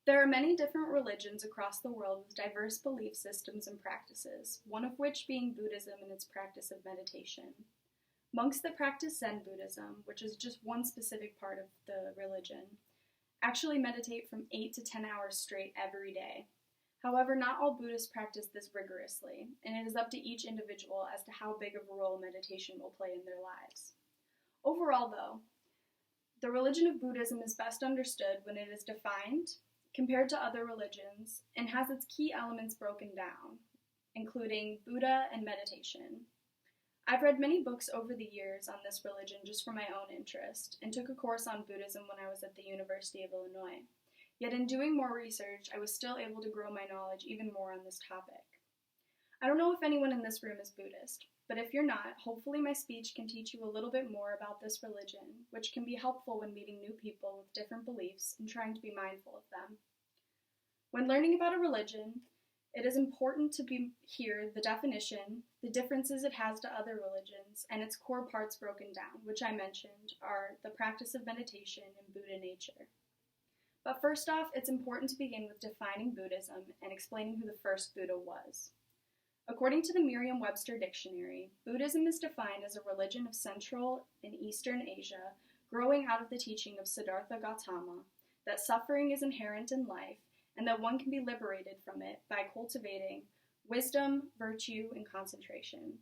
There are many different religions across the world with diverse belief systems and practices, one of which being Buddhism and its practice of meditation. Monks that practice Zen Buddhism, which is just one specific part of the religion, actually meditate from 8 to 10 hours straight every day. However, not all Buddhists practice this rigorously, and it is up to each individual as to how big of a role meditation will play in their lives. Overall, though, the religion of Buddhism is best understood when it is defined, compared to other religions, and has its key elements broken down, including Buddha and meditation. I've read many books over the years on this religion just for my own interest, and took a course on Buddhism when I was at the University of Illinois. Yet in doing more research, I was still able to grow my knowledge even more on this topic. I don't know if anyone in this room is Buddhist, but if you're not, hopefully my speech can teach you a little bit more about this religion, which can be helpful when meeting new people with different beliefs and trying to be mindful of them. When learning about a religion, it is important to hear the definition, the differences it has to other religions, and its core parts broken down, which I mentioned are the practice of meditation and Buddha nature. But first off, it's important to begin with defining Buddhism and explaining who the first Buddha was. According to the Merriam-Webster Dictionary, Buddhism is defined as a religion of Central and Eastern Asia, growing out of the teaching of Siddhartha Gautama, that suffering is inherent in life, and that one can be liberated from it by cultivating wisdom, virtue, and concentration.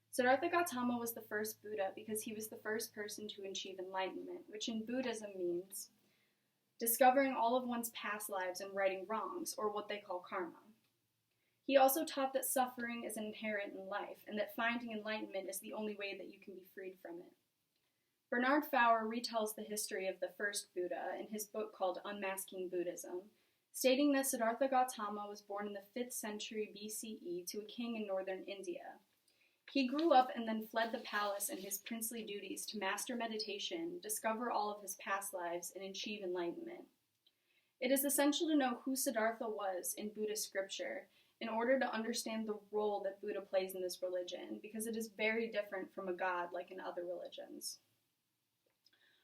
Siddhartha Gautama was the first Buddha because he was the first person to achieve enlightenment, which in Buddhism means discovering all of one's past lives and righting wrongs, or what they call karma. He also taught that suffering is inherent in life, and that finding enlightenment is the only way that you can be freed from it. Bernard Faur retells the history of the first Buddha in his book called Unmasking Buddhism, stating that Siddhartha Gautama was born in the 5th century BCE to a king in northern India. He grew up and then fled the palace and his princely duties to master meditation, discover all of his past lives, and achieve enlightenment. It is essential to know who Siddhartha was in Buddhist scripture in order to understand the role that Buddha plays in this religion, because it is very different from a god like in other religions.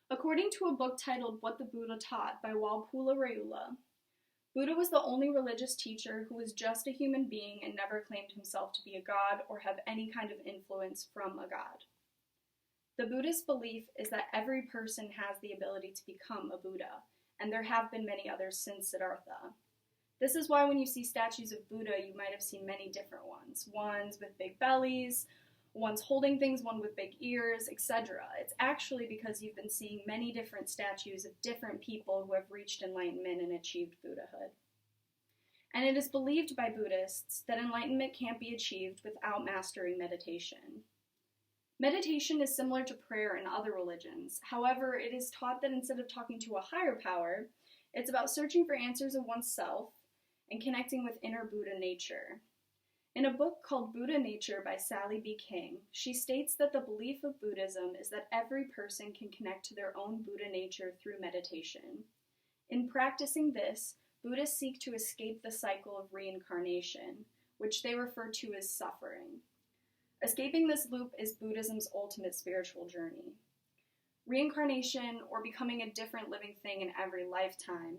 According to a book titled What the Buddha Taught by Walpola Rayula, Buddha was the only religious teacher who was just a human being and never claimed himself to be a god or have any kind of influence from a god. The Buddhist belief is that every person has the ability to become a Buddha, and there have been many others since Siddhartha. This is why when you see statues of Buddha, you might have seen many different ones. Ones with big bellies, one's holding things, one with big ears, etc. It's actually because you've been seeing many different statues of different people who have reached enlightenment and achieved Buddhahood. And it is believed by Buddhists that enlightenment can't be achieved without mastering meditation. Meditation is similar to prayer in other religions. However, it is taught that instead of talking to a higher power, it's about searching for answers of oneself and connecting with inner Buddha nature. In a book called Buddha Nature by Sally B. King, she states that the belief of Buddhism is that every person can connect to their own Buddha nature through meditation. In practicing this, Buddhists seek to escape the cycle of reincarnation, which they refer to as suffering. Escaping this loop is Buddhism's ultimate spiritual journey. Reincarnation, or becoming a different living thing in every lifetime,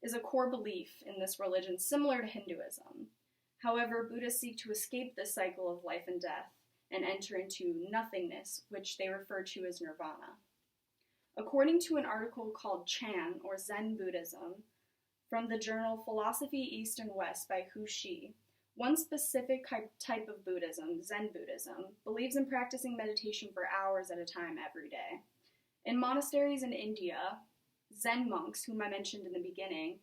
is a core belief in this religion similar to Hinduism. However, Buddhists seek to escape this cycle of life and death and enter into nothingness, which they refer to as nirvana. According to an article called Chan, or Zen Buddhism, from the journal Philosophy East and West by Hu Shi, one specific type of Buddhism, Zen Buddhism, believes in practicing meditation for hours at a time every day. In monasteries in India, Zen monks, whom I mentioned in the beginning,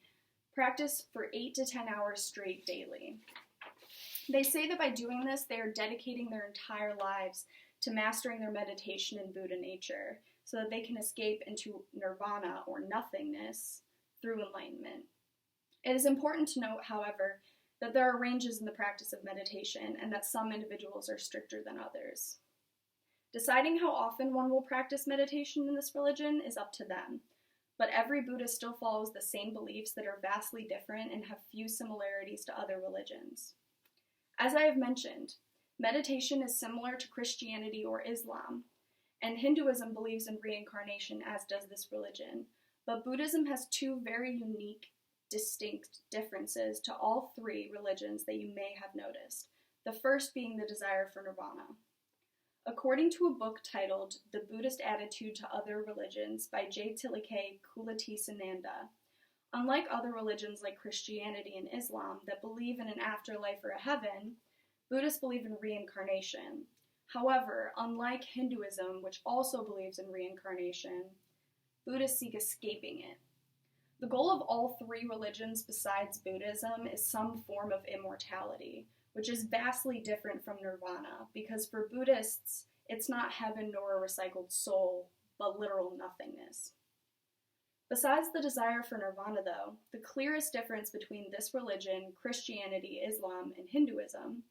practice for 8 to 10 hours straight daily. They say that by doing this, they are dedicating their entire lives to mastering their meditation in Buddha nature, so that they can escape into nirvana, or nothingness, through enlightenment. It is important to note, however, that there are ranges in the practice of meditation, and that some individuals are stricter than others. Deciding how often one will practice meditation in this religion is up to them, but every Buddhist still follows the same beliefs that are vastly different and have few similarities to other religions. As I have mentioned, meditation is similar to Christianity or Islam, and Hinduism believes in reincarnation, as does this religion, but Buddhism has two very unique distinct differences to all three religions that you may have noticed, the first being the desire for nirvana. According to a book titled The Buddhist Attitude to Other Religions by J. Tilake Kulatisananda, unlike other religions like Christianity and Islam that believe in an afterlife or a heaven, Buddhists believe in reincarnation. However, unlike Hinduism, which also believes in reincarnation, Buddhists seek escaping it. The goal of all three religions besides Buddhism is some form of immortality, which is vastly different from nirvana, because for Buddhists, it's not heaven nor a recycled soul, but literal nothingness. Besides the desire for nirvana, though, the clearest difference between this religion, Christianity, Islam, and Hinduism,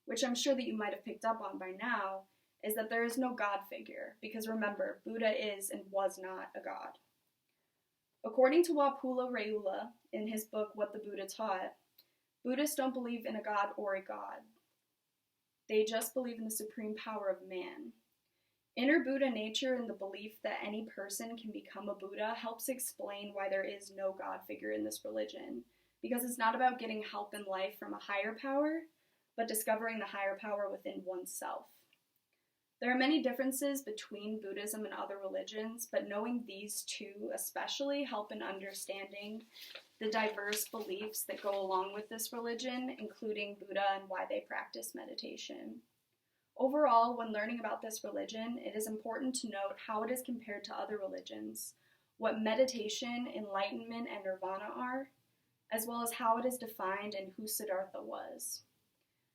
which I'm sure that you might have picked up on by now, is that there is no God figure, because remember, Buddha is and was not a god. According to Wapula Reula, in his book What the Buddha Taught, Buddhists don't believe in a god or a god. They just believe in the supreme power of man. Inner Buddha nature and the belief that any person can become a Buddha helps explain why there is no God figure in this religion, because it's not about getting help in life from a higher power, but discovering the higher power within oneself. There are many differences between Buddhism and other religions, but knowing these two especially help in understanding the diverse beliefs that go along with this religion, including Buddha and why they practice meditation. Overall, when learning about this religion, it is important to note how it is compared to other religions, what meditation, enlightenment, and nirvana are, as well as how it is defined and who Siddhartha was.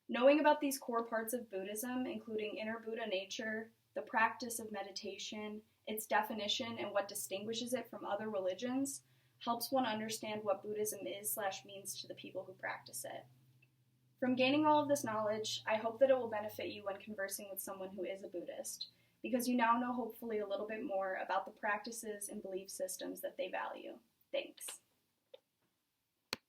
Knowing about these core parts of Buddhism, including inner Buddha nature, the practice of meditation, its definition, and what distinguishes it from other religions, helps one understand what Buddhism is/means to the people who practice it. From gaining all of this knowledge, I hope that it will benefit you when conversing with someone who is a Buddhist, because you now know hopefully a little bit more about the practices and belief systems that they value. Thanks.